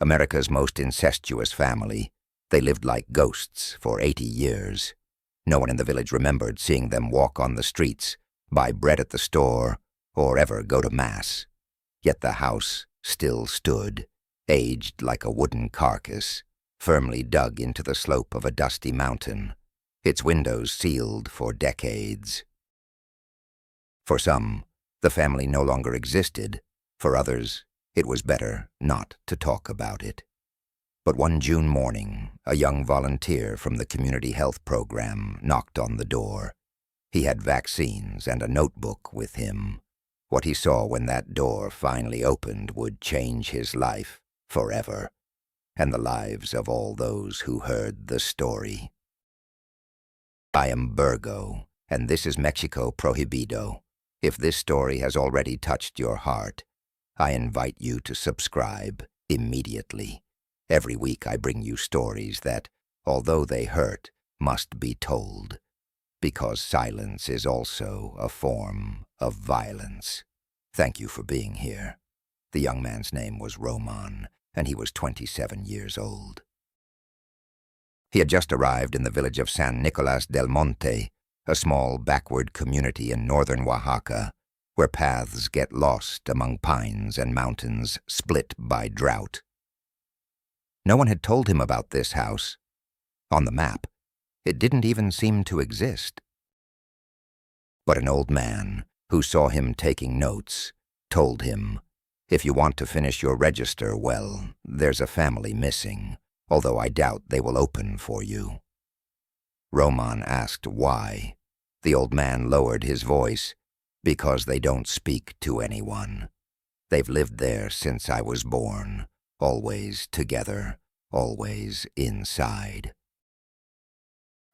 America's most incestuous family. They lived like ghosts for 80 years. No one in the village remembered seeing them walk on the streets, buy bread at the store, or ever go to Mass. Yet the house still stood, aged like a wooden carcass, firmly dug into the slope of a dusty mountain, its windows sealed for decades. For some, the family no longer existed. For others, it was better not to talk about it. But one June morning, a young volunteer from the community health program knocked on the door. He had vaccines and a notebook with him. What he saw when that door finally opened would change his life forever, and the lives of all those who heard the story. I am Burgo, and this is Mexico Prohibido. If this story has already touched your heart, I invite you to subscribe immediately. Every week I bring you stories that, although they hurt, must be told, because silence is also a form of violence. Thank you for being here. The young man's name was Roman, and he was 27 years old. He had just arrived in the village of San Nicolas del Monte, a small backward community in northern Oaxaca, where paths get lost among pines and mountains split by drought. No one had told him about this house. On the map, it didn't even seem to exist. But an old man, who saw him taking notes, told him, "If you want to finish your register, well, there's a family missing, although I doubt they will open for you." Roman asked why. The old man lowered his voice, "Because they don't speak to anyone. They've lived there since I was born, always together, always inside.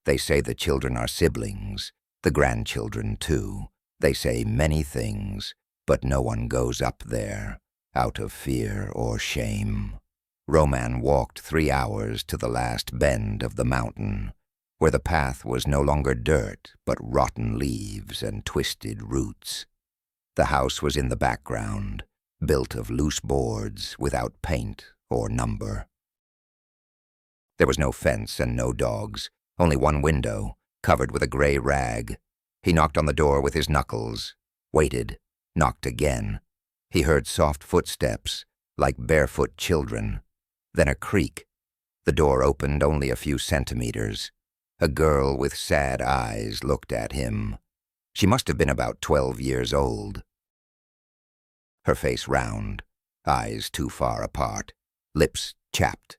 They say the children are siblings, the grandchildren too. They say many things, but no one goes up there, out of fear or shame." Roman walked 3 hours to the last bend of the mountain, where the path was no longer dirt, but rotten leaves and twisted roots. The house was in the background, built of loose boards without paint or number. There was no fence and no dogs, only one window, covered with a gray rag. He knocked on the door with his knuckles, waited, knocked again. He heard soft footsteps, like barefoot children, then a creak. The door opened only a few centimeters. A girl with sad eyes looked at him. She must have been about 12 years old. Her face round, eyes too far apart, lips chapped.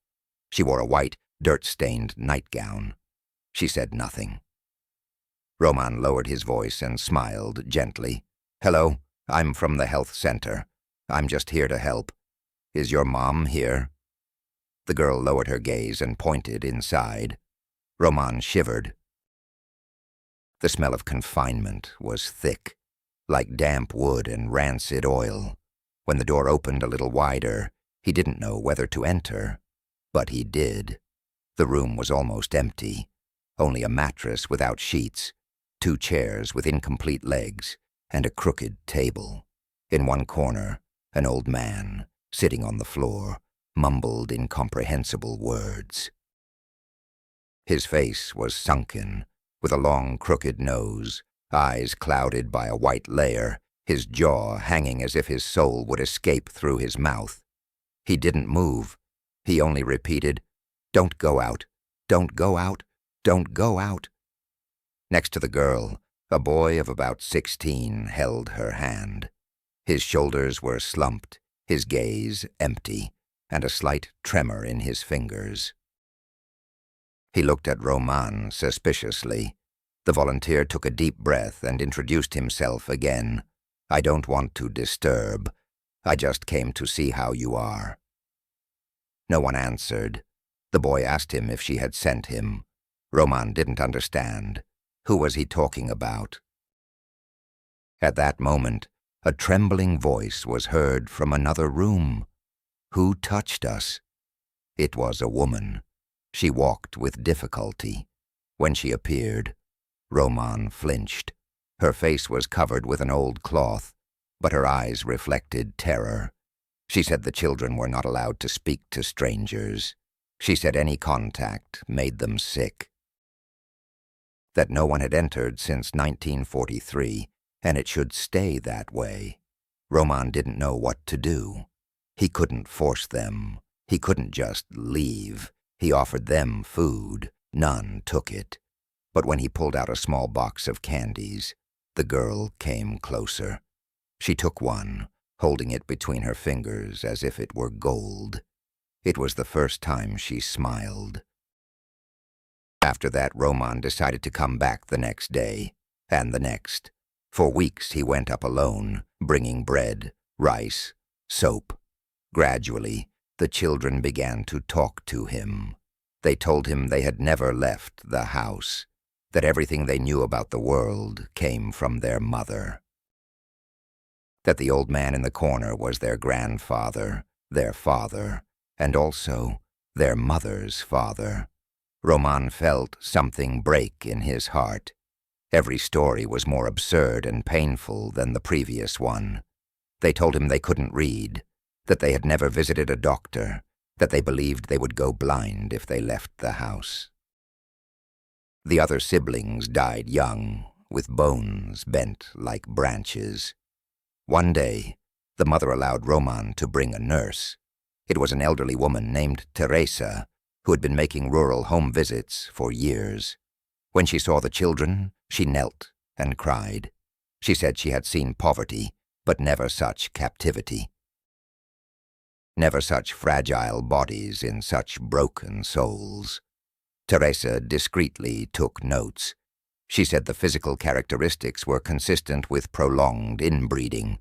She wore a white, dirt-stained nightgown. She said nothing. Roman lowered his voice and smiled gently. "Hello, I'm from the health center. I'm just here to help. Is your mom here?" The girl lowered her gaze and pointed inside. Roman shivered. The smell of confinement was thick, like damp wood and rancid oil. When the door opened a little wider, he didn't know whether to enter, but he did. The room was almost empty, only a mattress without sheets, 2 chairs with incomplete legs, and a crooked table. In one corner, an old man, sitting on the floor, mumbled incomprehensible words. His face was sunken, with a long, crooked nose, eyes clouded by a white layer, his jaw hanging as if his soul would escape through his mouth. He didn't move. He only repeated, "Don't go out, don't go out, don't go out." Next to the girl, a boy of about 16 held her hand. His shoulders were slumped, his gaze empty, and a slight tremor in his fingers. He looked at Roman suspiciously. The volunteer took a deep breath and introduced himself again. "I don't want to disturb. I just came to see how you are." No one answered. The boy asked him if she had sent him. Roman didn't understand. Who was he talking about? At that moment, a trembling voice was heard from another room. "Who touched us?" It was a woman. She walked with difficulty. When she appeared, Roman flinched. Her face was covered with an old cloth, but her eyes reflected terror. She said the children were not allowed to speak to strangers. She said any contact made them sick. That no one had entered since 1943, and it should stay that way. Roman didn't know what to do. He couldn't force them. He couldn't just leave. He offered them food. None took it. But when he pulled out a small box of candies, the girl came closer. She took one, holding it between her fingers as if it were gold. It was the first time she smiled. After that, Roman decided to come back the next day, and the next. For weeks he went up alone, bringing bread, rice, soap. Gradually, the children began to talk to him. They told him they had never left the house, that everything they knew about the world came from their mother. That the old man in the corner was their grandfather, their father, and also their mother's father. Roman felt something break in his heart. Every story was more absurd and painful than the previous one. They told him they couldn't read, that they had never visited a doctor, that they believed they would go blind if they left the house. The other siblings died young, with bones bent like branches. One day, the mother allowed Roman to bring a nurse. It was an elderly woman named Teresa, who had been making rural home visits for years. When she saw the children, she knelt and cried. She said she had seen poverty, but never such captivity. Never such fragile bodies in such broken souls. Teresa discreetly took notes. She said the physical characteristics were consistent with prolonged inbreeding,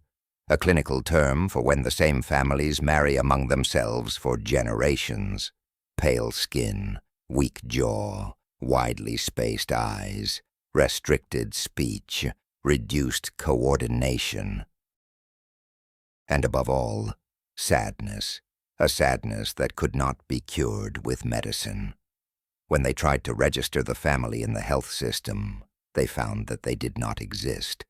a clinical term for when the same families marry among themselves for generations. Pale skin, weak jaw, widely spaced eyes, restricted speech, reduced coordination. And above all, sadness, a sadness that could not be cured with medicine. When they tried to register the family in the health system, they found that they did not exist.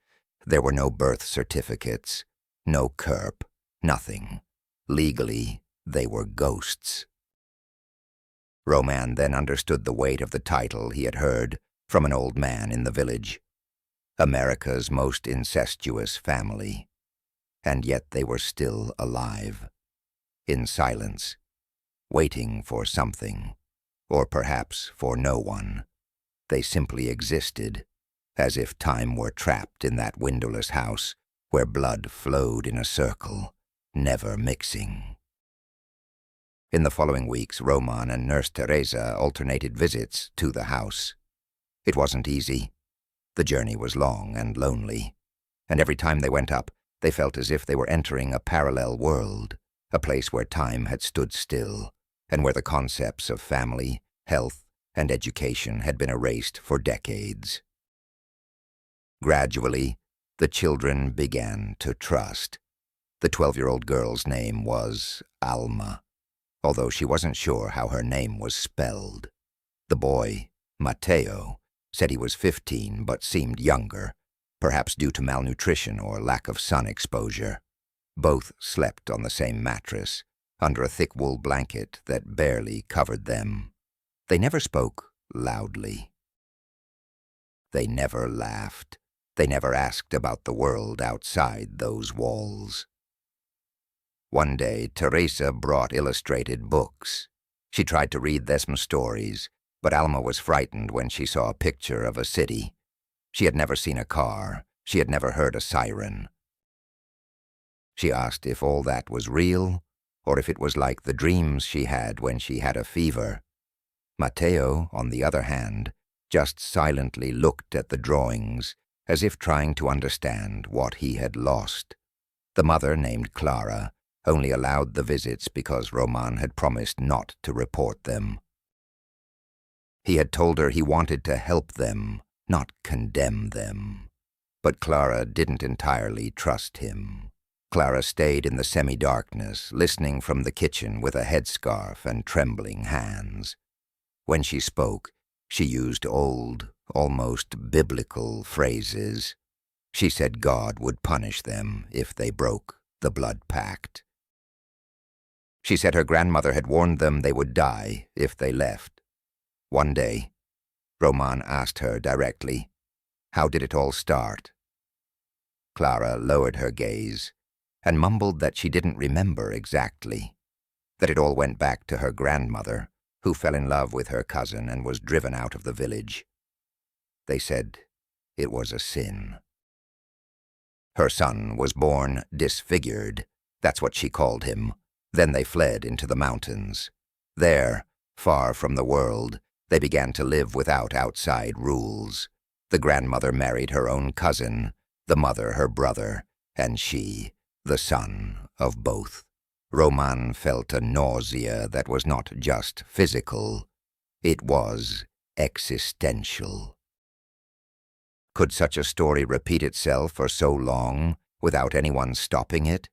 There were no birth certificates, no CERP, nothing. Legally, they were ghosts. Roman then understood the weight of the title he had heard from an old man in the village. America's most incestuous family. And yet they were still alive. In silence, waiting for something, or perhaps for no one. They simply existed, as if time were trapped in that windowless house where blood flowed in a circle, never mixing. In the following weeks, Roman and Nurse Teresa alternated visits to the house. It wasn't easy. The journey was long and lonely, and every time they went up, they felt as if they were entering a parallel world, a place where time had stood still, and where the concepts of family, health, and education had been erased for decades. Gradually, the children began to trust. The 12-year-old girl's name was Alma, although she wasn't sure how her name was spelled. The boy, Matteo, said he was 15 but seemed younger, perhaps due to malnutrition or lack of sun exposure. Both slept on the same mattress, under a thick wool blanket that barely covered them. They never spoke loudly. They never laughed. They never asked about the world outside those walls. One day, Teresa brought illustrated books. She tried to read them stories, but Alma was frightened when she saw a picture of a city. She had never seen a car. She had never heard a siren. She asked if all that was real, or if it was like the dreams she had when she had a fever. Matteo, on the other hand, just silently looked at the drawings, as if trying to understand what he had lost. The mother, named Clara, only allowed the visits because Roman had promised not to report them. He had told her he wanted to help them, not condemn them. But Clara didn't entirely trust him. Clara stayed in the semi-darkness, listening from the kitchen with a headscarf and trembling hands. When she spoke, she used old, almost biblical phrases. She said God would punish them if they broke the blood pact. She said her grandmother had warned them they would die if they left. One day, Roman asked her directly, "How did it all start?" Clara lowered her gaze and mumbled that she didn't remember exactly, that it all went back to her grandmother, who fell in love with her cousin and was driven out of the village. They said it was a sin. Her son was born disfigured, that's what she called him. Then they fled into the mountains. There, far from the world, they began to live without outside rules. The grandmother married her own cousin, the mother her brother, and she, the son of both. Roman felt a nausea that was not just physical, it was existential. Could such a story repeat itself for so long without anyone stopping it?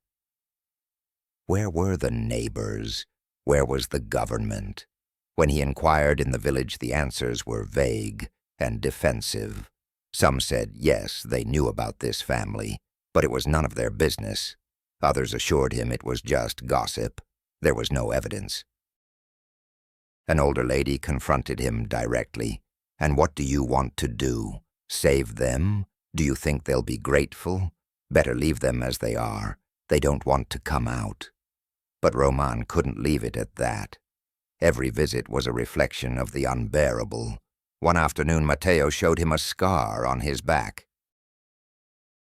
Where were the neighbors? Where was the government? When he inquired in the village, the answers were vague and defensive. Some said, yes, they knew about this family, but it was none of their business. Others assured him it was just gossip. There was no evidence. An older lady confronted him directly. "And what do you want to do? Save them? Do you think they'll be grateful? Better leave them as they are. They don't want to come out." But Roman couldn't leave it at that. Every visit was a reflection of the unbearable. One afternoon, Matteo showed him a scar on his back.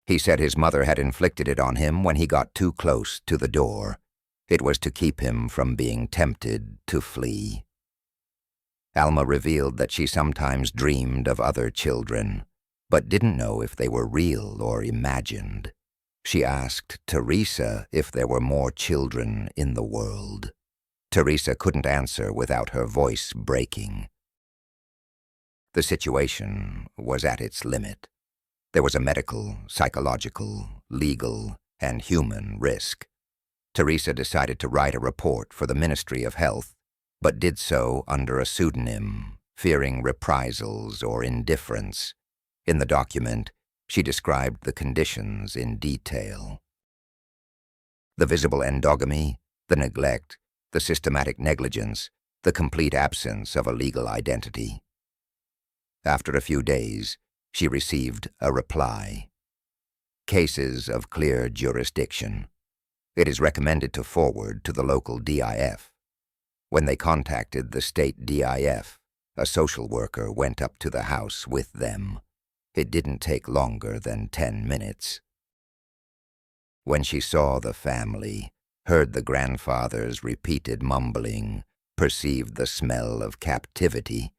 He said his mother had inflicted it on him when he got too close to the door. It was to keep him from being tempted to flee. Alma revealed that she sometimes dreamed of other children, but didn't know if they were real or imagined. She asked Teresa if there were more children in the world. Teresa couldn't answer without her voice breaking. The situation was at its limit. There was a medical, psychological, legal, and human risk. Teresa decided to write a report for the Ministry of Health, but did so under a pseudonym, fearing reprisals or indifference. In the document, she described the conditions in detail. The visible endogamy, the neglect, the systematic negligence, the complete absence of a legal identity. After a few days, she received a reply. Cases of clear jurisdiction. It is recommended to forward to the local DIF. When they contacted the state DIF, a social worker went up to the house with them. It didn't take longer than 10 minutes. When she saw the family, heard the grandfather's repeated mumbling, perceived the smell of captivity,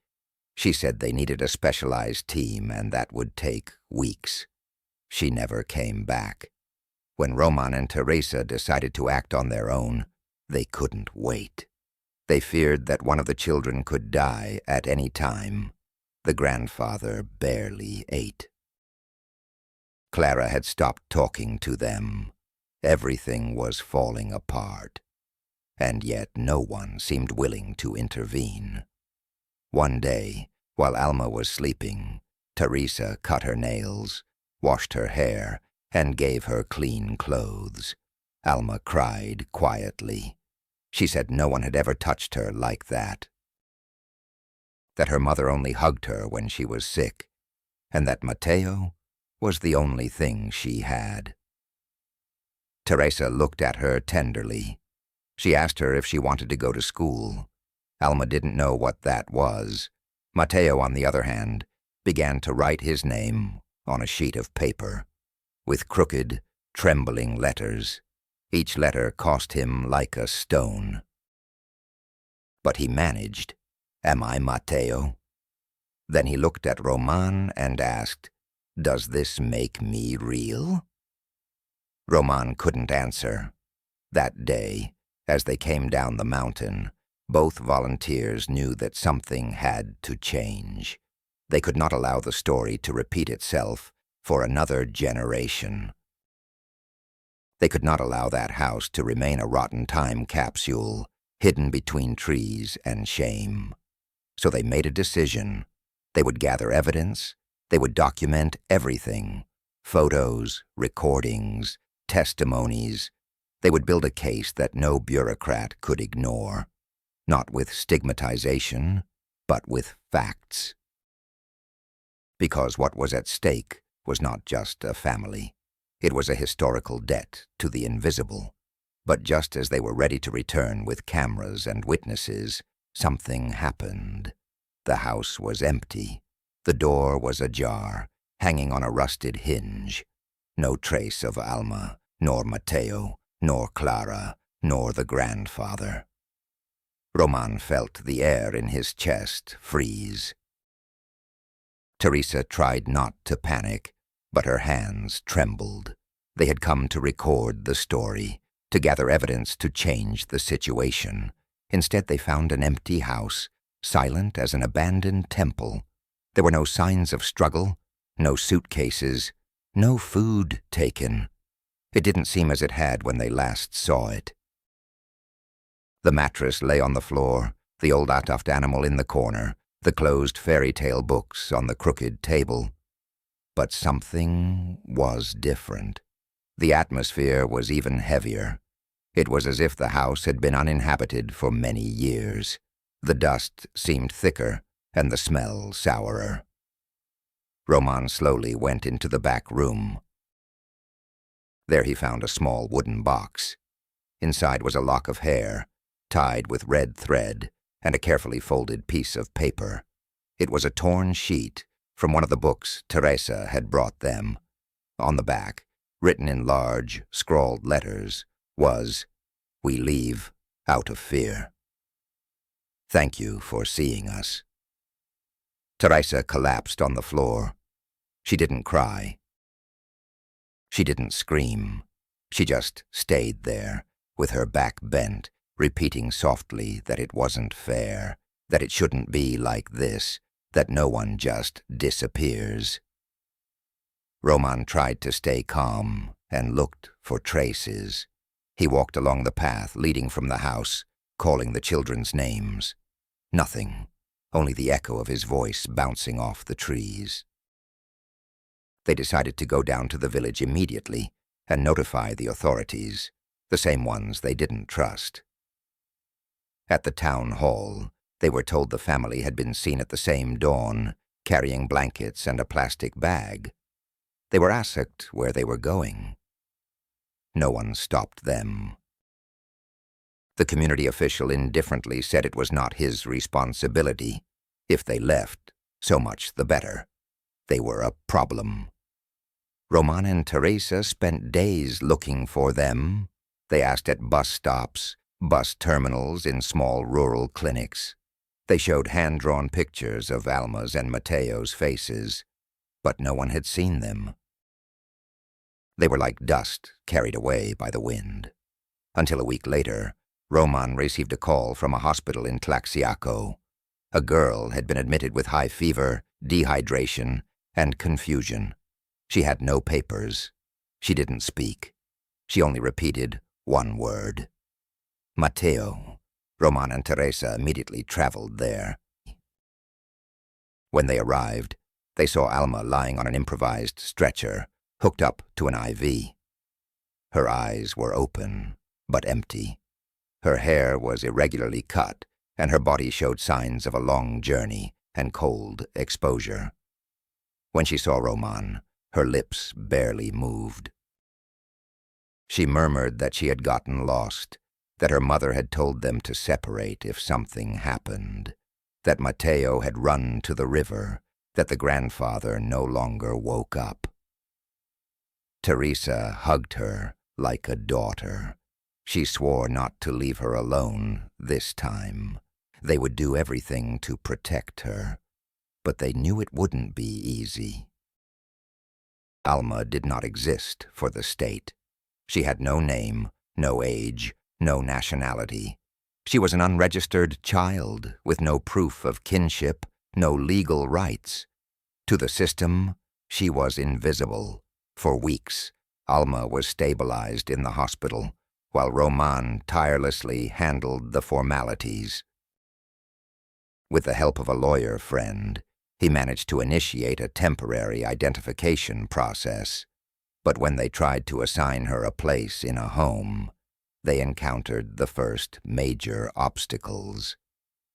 she said they needed a specialized team and that would take weeks. She never came back. When Roman and Teresa decided to act on their own, they couldn't wait. They feared that one of the children could die at any time. The grandfather barely ate. Clara had stopped talking to them. Everything was falling apart. And yet no one seemed willing to intervene. One day, while Alma was sleeping, Teresa cut her nails, washed her hair, and gave her clean clothes. Alma cried quietly. She said no one had ever touched her like that. That her mother only hugged her when she was sick, and that Matteo was the only thing she had. Teresa looked at her tenderly. She asked her if she wanted to go to school. Alma didn't know what that was. Matteo, on the other hand, began to write his name on a sheet of paper, with crooked, trembling letters. Each letter cost him like a stone. But he managed. "Am I Matteo?" Then he looked at Roman and asked, "Does this make me real?" Roman couldn't answer. That day, as they came down the mountain, both volunteers knew that something had to change. They could not allow the story to repeat itself for another generation. They could not allow that house to remain a rotten time capsule, hidden between trees and shame. So they made a decision. They would gather evidence. They would document everything. Photos, recordings, testimonies. They would build a case that no bureaucrat could ignore, not with stigmatization, but with facts. Because what was at stake was not just a family. It was a historical debt to the invisible. But just as they were ready to return with cameras and witnesses, something happened. The house was empty. The door was ajar, hanging on a rusted hinge. No trace of Alma, nor Mateo, nor Clara, nor the grandfather. Roman felt the air in his chest freeze. Teresa tried not to panic, but her hands trembled. They had come to record the story, to gather evidence to change the situation. Instead, they found an empty house, silent as an abandoned temple. There were no signs of struggle, no suitcases, no food taken. It didn't seem as it had when they last saw it. The mattress lay on the floor, the old stuffed animal in the corner, the closed fairy tale books on the crooked table. But something was different. The atmosphere was even heavier. It was as if the house had been uninhabited for many years. The dust seemed thicker, and the smell sourer. Roman slowly went into the back room. There he found a small wooden box. Inside was a lock of hair, tied with red thread, and a carefully folded piece of paper. It was a torn sheet from one of the books Teresa had brought them. On the back, written in large, scrawled letters, was, "We leave out of fear. Thank you for seeing us." Teresa collapsed on the floor. She didn't cry. She didn't scream. She just stayed there, with her back bent, repeating softly that it wasn't fair, that it shouldn't be like this, that no one just disappears. Roman tried to stay calm and looked for traces. He walked along the path leading from the house, calling the children's names. Nothing, only the echo of his voice bouncing off the trees. They decided to go down to the village immediately and notify the authorities, the same ones they didn't trust. At the town hall, they were told the family had been seen at the same dawn, carrying blankets and a plastic bag. They were asked where they were going. No one stopped them. The community official indifferently said it was not his responsibility. If they left, so much the better. They were a problem. Roman and Teresa spent days looking for them. They asked at bus stops, bus terminals, in small rural clinics. They showed hand-drawn pictures of Alma's and Mateo's faces, but no one had seen them. They were like dust carried away by the wind. Until a week later, Roman received a call from a hospital in Tlaxiaco. A girl had been admitted with high fever, dehydration, and confusion. She had no papers. She didn't speak. She only repeated one word. Mateo. Roman and Teresa immediately traveled there. When they arrived, they saw Alma lying on an improvised stretcher, hooked up to an IV. Her eyes were open, but empty. Her hair was irregularly cut, and her body showed signs of a long journey and cold exposure. When she saw Roman, her lips barely moved. She murmured that she had gotten lost, that her mother had told them to separate if something happened, that Mateo had run to the river, that the grandfather no longer woke up. Teresa hugged her like a daughter. She swore not to leave her alone this time. They would do everything to protect her, but they knew it wouldn't be easy. Alma did not exist for the state. She had no name, no age, no nationality. She was an unregistered child with no proof of kinship, no legal rights. To the system, she was invisible. For weeks, Alma was stabilized in the hospital, while Roman tirelessly handled the formalities. With the help of a lawyer friend, he managed to initiate a temporary identification process. But when they tried to assign her a place in a home, they encountered the first major obstacles.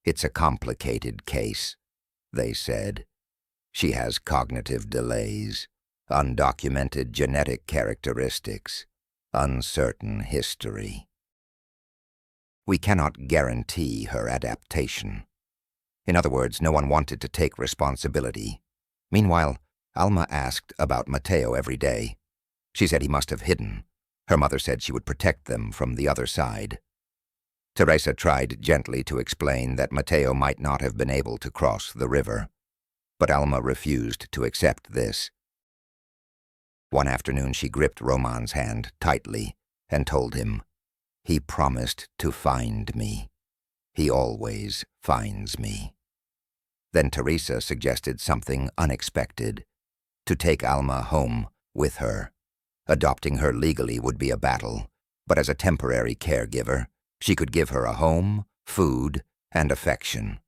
"It's a complicated case," they said. "She has cognitive delays, undocumented genetic characteristics, uncertain history. We cannot guarantee her adaptation." In other words, no one wanted to take responsibility. Meanwhile, Alma asked about Mateo every day. She said he must have hidden. Her mother said she would protect them from the other side. Teresa tried gently to explain that Mateo might not have been able to cross the river, but Alma refused to accept this. One afternoon she gripped Roman's hand tightly and told him, "He promised to find me. He always finds me." Then Teresa suggested something unexpected, to take Alma home with her. Adopting her legally would be a battle, but as a temporary caregiver, she could give her a home, food, and affection.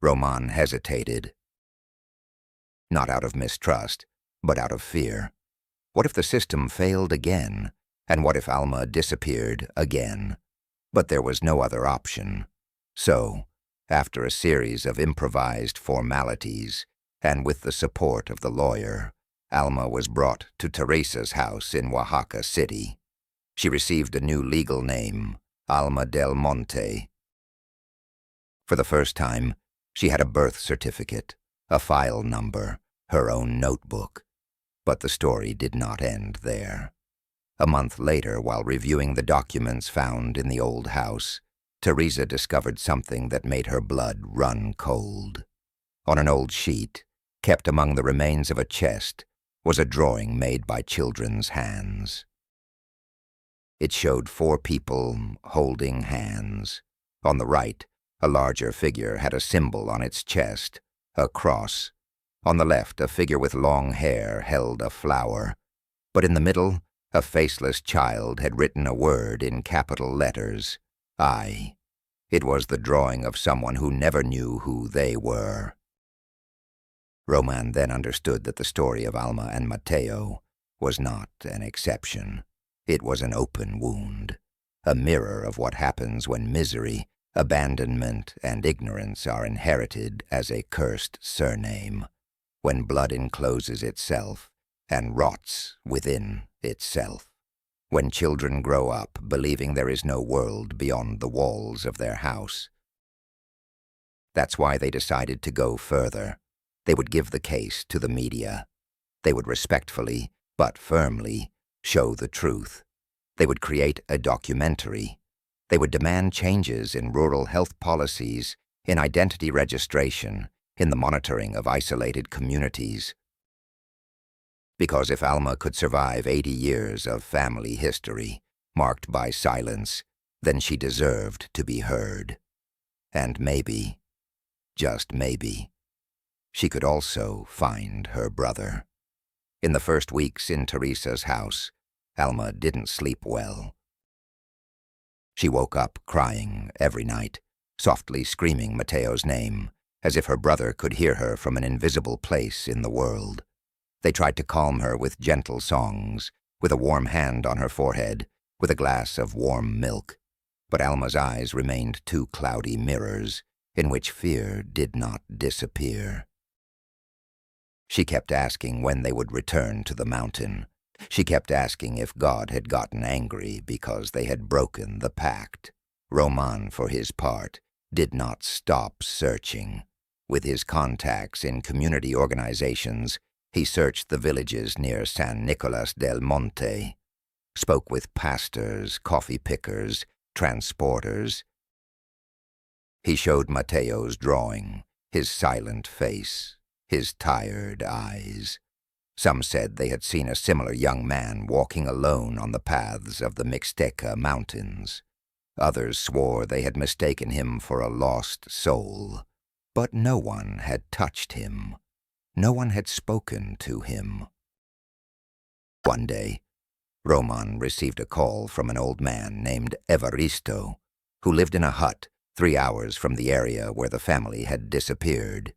Roman hesitated. Not out of mistrust, but out of fear. What if the system failed again? And what if Alma disappeared again? But there was no other option. So, after a series of improvised formalities, and with the support of the lawyer, Alma was brought to Teresa's house in Oaxaca City. She received a new legal name, Alma del Monte. For the first time, she had a birth certificate, a file number, her own notebook. But the story did not end there. A month later, while reviewing the documents found in the old house, Teresa discovered something that made her blood run cold. On an old sheet, kept among the remains of a chest, was a drawing made by children's hands. It showed 4 people holding hands. On the right, a larger figure had a symbol on its chest, a cross. On the left, a figure with long hair held a flower. But in the middle, a faceless child had written a word in capital letters, I. It was the drawing of someone who never knew who they were. Roman then understood that the story of Alma and Mateo was not an exception. It was an open wound, a mirror of what happens when misery, abandonment, and ignorance are inherited as a cursed surname, when blood encloses itself and rots within itself, when children grow up believing there is no world beyond the walls of their house. That's why they decided to go further. They would give the case to the media. They would respectfully, but firmly, show the truth. They would create a documentary. They would demand changes in rural health policies, in identity registration, in the monitoring of isolated communities. Because if Alma could survive 80 years of family history, marked by silence, then she deserved to be heard. And maybe, just maybe, she could also find her brother. In the first weeks in Teresa's house, Alma didn't sleep well. She woke up crying every night, softly screaming Mateo's name, as if her brother could hear her from an invisible place in the world. They tried to calm her with gentle songs, with a warm hand on her forehead, with a glass of warm milk. But Alma's eyes remained 2 cloudy mirrors, in which fear did not disappear. She kept asking when they would return to the mountain. She kept asking if God had gotten angry because they had broken the pact. Roman, for his part, did not stop searching. With his contacts in community organizations, he searched the villages near San Nicolas del Monte, spoke with pastors, coffee pickers, transporters. He showed Mateo's drawing, his silent face, his tired eyes. Some said they had seen a similar young man walking alone on the paths of the Mixteca Mountains. Others swore they had mistaken him for a lost soul. But no one had touched him. No one had spoken to him. One day, Roman received a call from an old man named Evaristo, who lived in a hut 3 hours from the area where the family had disappeared.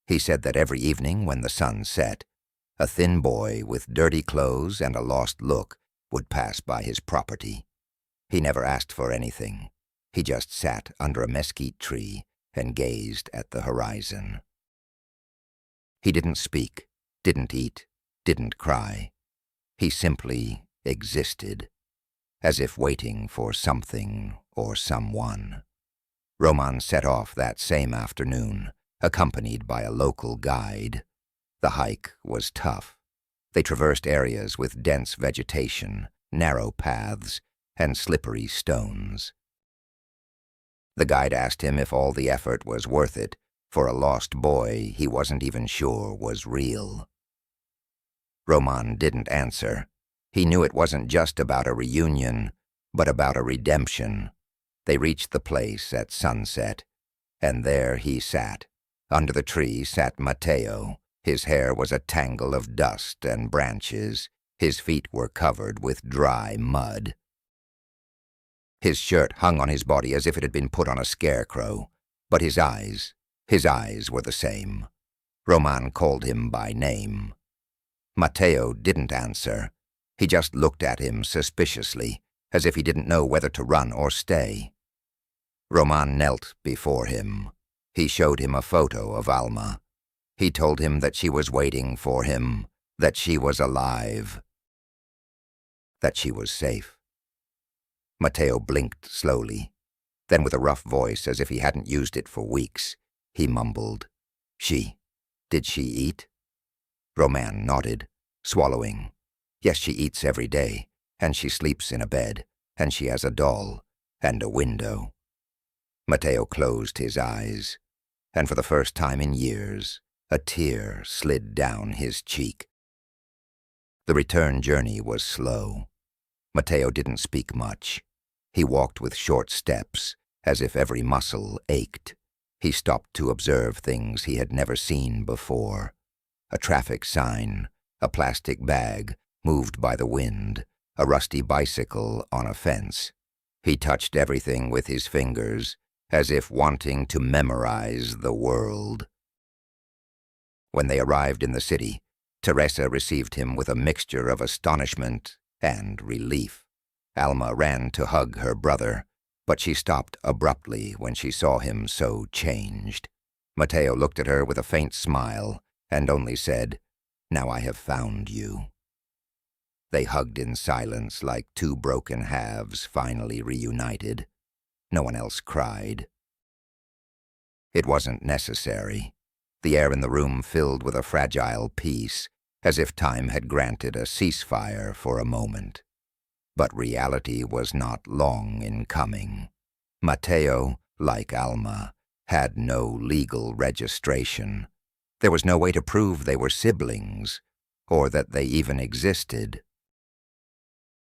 He said that every evening when the sun set, a thin boy with dirty clothes and a lost look would pass by his property. He never asked for anything. He just sat under a mesquite tree and gazed at the horizon. He didn't speak, didn't eat, didn't cry. He simply existed, as if waiting for something or someone. Roman set off that same afternoon, accompanied by a local guide. The hike was tough. They traversed areas with dense vegetation, narrow paths, and slippery stones. The guide asked him if all the effort was worth it for a lost boy he wasn't even sure was real. Roman didn't answer. He knew it wasn't just about a reunion, but about a redemption. They reached the place at sunset, and there he sat. Under the tree sat Matteo. His hair was a tangle of dust and branches. His feet were covered with dry mud. His shirt hung on his body as if it had been put on a scarecrow, but his eyes were the same. Roman called him by name. Matteo didn't answer. He just looked at him suspiciously, as if he didn't know whether to run or stay. Roman knelt before him. He showed him a photo of Alma. He told him that she was waiting for him, that she was alive, that she was safe. Matteo blinked slowly. Then with a rough voice, as if he hadn't used it for weeks, he mumbled, Did she eat? Roman nodded, swallowing. Yes, she eats every day, and she sleeps in a bed, and she has a doll, and a window. Matteo closed his eyes, and for the first time in years, a tear slid down his cheek. The return journey was slow. Matteo didn't speak much. He walked with short steps, as if every muscle ached. He stopped to observe things he had never seen before. A traffic sign, a plastic bag moved by the wind, a rusty bicycle on a fence. He touched everything with his fingers, as if wanting to memorize the world. When they arrived in the city, Teresa received him with a mixture of astonishment and relief. Alma ran to hug her brother, but she stopped abruptly when she saw him so changed. Matteo looked at her with a faint smile and only said, "Now I have found you." They hugged in silence like two broken halves finally reunited. No one else cried. It wasn't necessary. The air in the room filled with a fragile peace, as if time had granted a ceasefire for a moment. But reality was not long in coming. Matteo, like Alma, had no legal registration. There was no way to prove they were siblings, or that they even existed.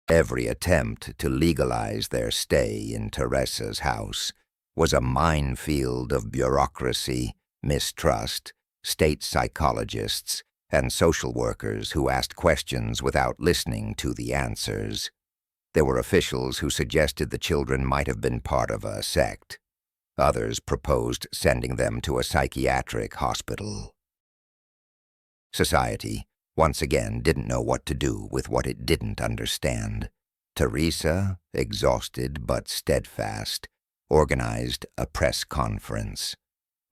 Every attempt to legalize their stay in Teresa's house was a minefield of bureaucracy, mistrust, state psychologists, and social workers who asked questions without listening to the answers. There were officials who suggested the children might have been part of a sect. Others proposed sending them to a psychiatric hospital. Society, once again, didn't know what to do with what it didn't understand. Teresa, exhausted but steadfast, organized a press conference.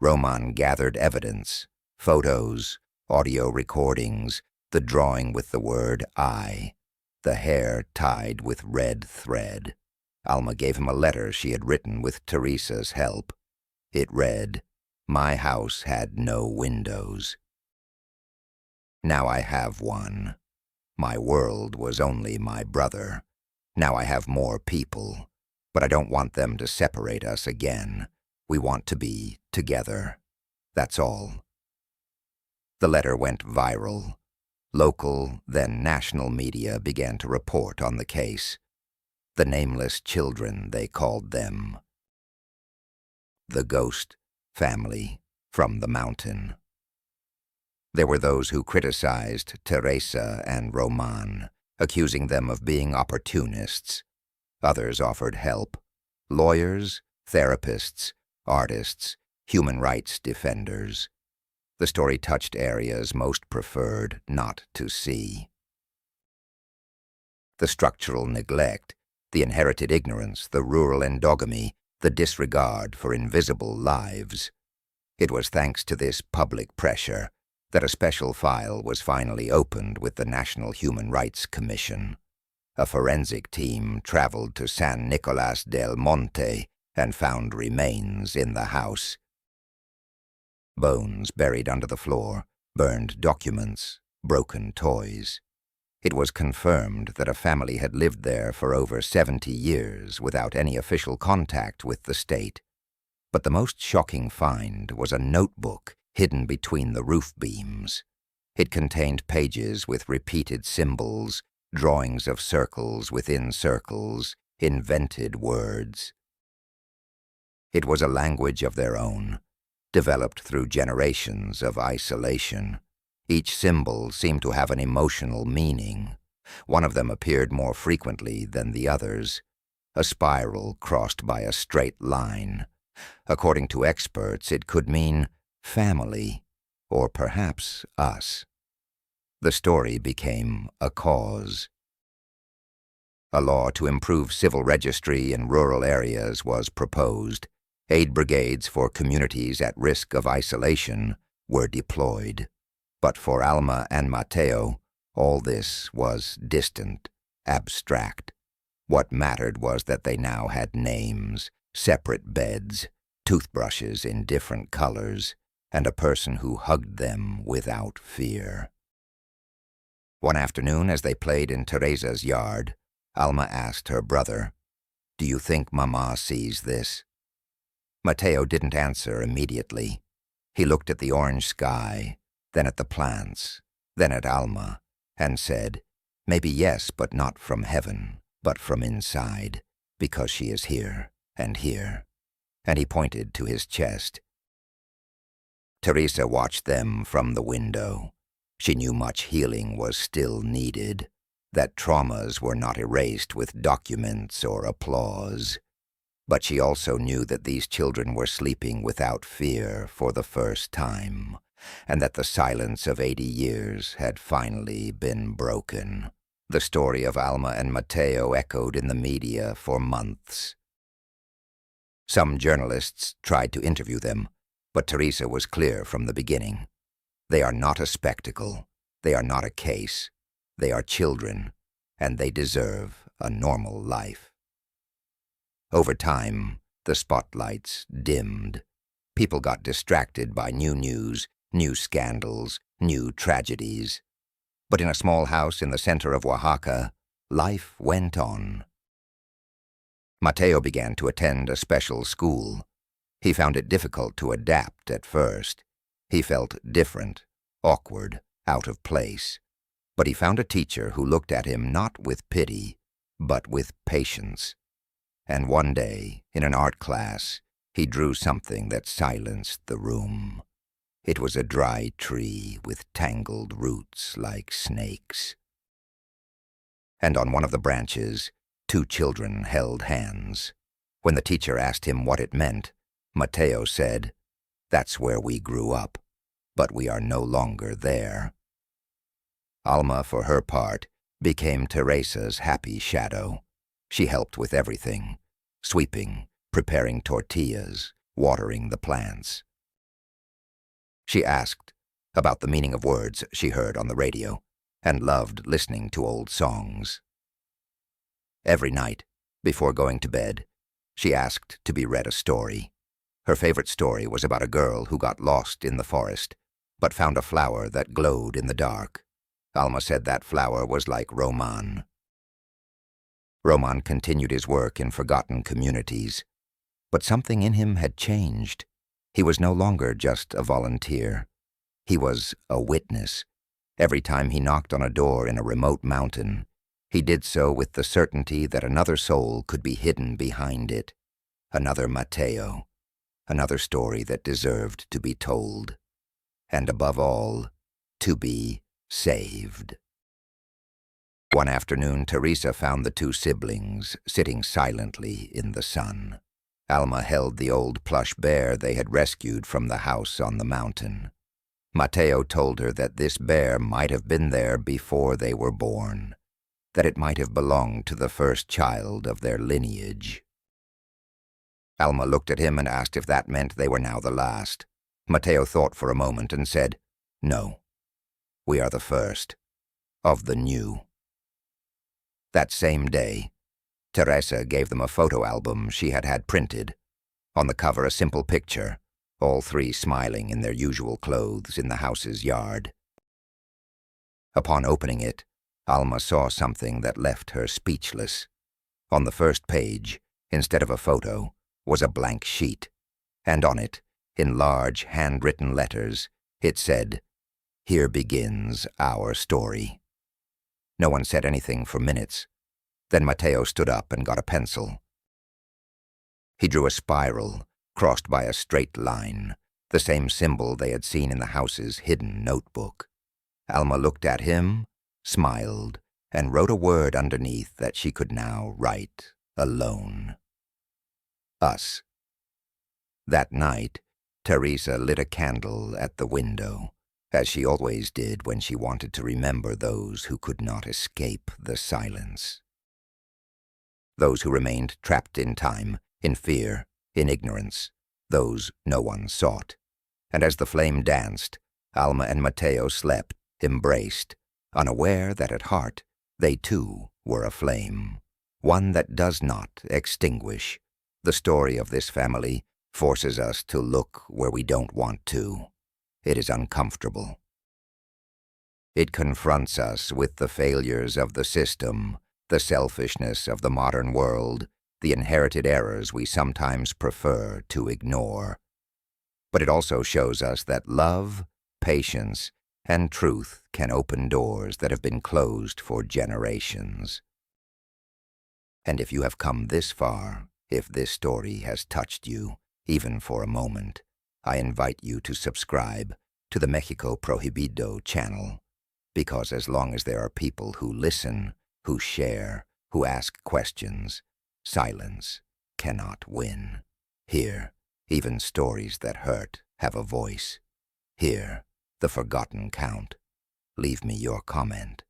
Roman gathered evidence, photos, audio recordings, the drawing with the word I, the hair tied with red thread. Alma gave him a letter she had written with Teresa's help. It read, "My house had no windows. Now I have one. My world was only my brother. Now I have more people, but I don't want them to separate us again. We want to be together. That's all." The letter went viral. Local, then national media began to report on the case. The nameless children, they called them. The ghost family from the mountain. There were those who criticized Teresa and Roman, accusing them of being opportunists. Others offered help. Lawyers, therapists, artists, human rights defenders. The story touched areas most preferred not to see. The structural neglect, The inherited ignorance, the rural endogamy, the disregard for invisible lives. It was thanks to this public pressure that a special file was finally opened with the National Human Rights Commission. A forensic team traveled to San Nicolas del Monte and found remains in the house. Bones buried under the floor, burned documents, broken toys. It was confirmed that a family had lived there for over 70 years without any official contact with the state. But the most shocking find was a notebook hidden between the roof beams. It contained pages with repeated symbols, drawings of circles within circles, invented words. It was a language of their own, developed through generations of isolation. Each symbol seemed to have an emotional meaning. One of them appeared more frequently than the others, a spiral crossed by a straight line. According to experts, it could mean family, or perhaps us. The story became a cause. A law to improve civil registry in rural areas was proposed. Aid brigades for communities at risk of isolation were deployed. But for Alma and Mateo, all this was distant, abstract. What mattered was that they now had names, separate beds, toothbrushes in different colors, and a person who hugged them without fear. One afternoon, as they played in Teresa's yard, Alma asked her brother, "Do you think Mama sees this?" Mateo didn't answer immediately. He looked at the orange sky, then at the plants, then at Alma, and said, "Maybe yes, but not from heaven, but from inside, because she is here and here." And he pointed to his chest. Teresa watched them from the window. She knew much healing was still needed, that traumas were not erased with documents or applause. But she also knew that these children were sleeping without fear for the first time, and that the silence of 80 years had finally been broken. The story of Alma and Mateo echoed in the media for months. Some journalists tried to interview them, but Teresa was clear from the beginning. They are not a spectacle. They are not a case. They are children, and they deserve a normal life. Over time, the spotlights dimmed. People got distracted by new news, new scandals, new tragedies. But in a small house in the center of Oaxaca, life went on. Mateo began to attend a special school. He found it difficult to adapt at first. He felt different, awkward, out of place. But he found a teacher who looked at him not with pity, but with patience. And one day, in an art class, he drew something that silenced the room. It was a dry tree with tangled roots like snakes. And on one of the branches, 2 children held hands. When the teacher asked him what it meant, Mateo said, "That's where we grew up, but we are no longer there." Alma, for her part, became Teresa's happy shadow. She helped with everything, sweeping, preparing tortillas, watering the plants. She asked about the meaning of words she heard on the radio, and loved listening to old songs. Every night, before going to bed, she asked to be read a story. Her favorite story was about a girl who got lost in the forest, but found a flower that glowed in the dark. Alma said that flower was like Roman. Roman continued his work in forgotten communities, but something in him had changed. He was no longer just a volunteer. He was a witness. Every time he knocked on a door in a remote mountain, he did so with the certainty that another soul could be hidden behind it, another Mateo, another story that deserved to be told, and above all, to be saved. One afternoon, Teresa found the 2 siblings sitting silently in the sun. Alma held the old plush bear they had rescued from the house on the mountain. Mateo told her that this bear might have been there before they were born. that it might have belonged to the first child of their lineage. Alma looked at him and asked if that meant they were now the last. Matteo thought for a moment and said, "No, we are the first, of the new." That same day, Teresa gave them a photo album she had had printed. On the cover, a simple picture, all three smiling in their usual clothes in the house's yard. Upon opening it, Alma saw something that left her speechless. On the first page, instead of a photo, was a blank sheet, and on it, in large handwritten letters, it said, "Here begins our story." No one said anything for minutes. Then Matteo stood up and got a pencil. He drew a spiral, crossed by a straight line, the same symbol they had seen in the house's hidden notebook. Alma looked at him, smiled, and wrote a word underneath that she could now write alone. Us. That night, Teresa lit a candle at the window, as she always did when she wanted to remember those who could not escape the silence. Those who remained trapped in time, in fear, in ignorance, those no one sought. And as the flame danced, Alma and Matteo slept, embraced, unaware that at heart they too were a flame, one that does not extinguish. The story of this family forces us to look where we don't want to. It is uncomfortable. It confronts us with the failures of the system, the selfishness of the modern world, the inherited errors we sometimes prefer to ignore. But it also shows us that love, patience, and truth can open doors that have been closed for generations. And if you have come this far, if this story has touched you, even for a moment, I invite you to subscribe to the Mexico Prohibido channel, because as long as there are people who listen, who share, who ask questions, silence cannot win. Here, even stories that hurt have a voice. Here, the forgotten count. Leave me your comment.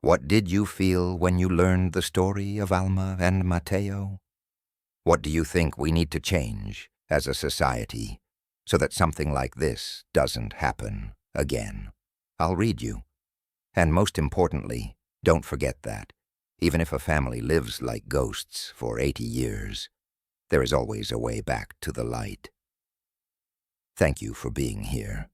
What did you feel when you learned the story of Alma and Matteo? What do you think we need to change as a society so that something like this doesn't happen again? I'll read you. And most importantly, don't forget that, even if a family lives like ghosts for 80 years, there is always a way back to the light. Thank you for being here.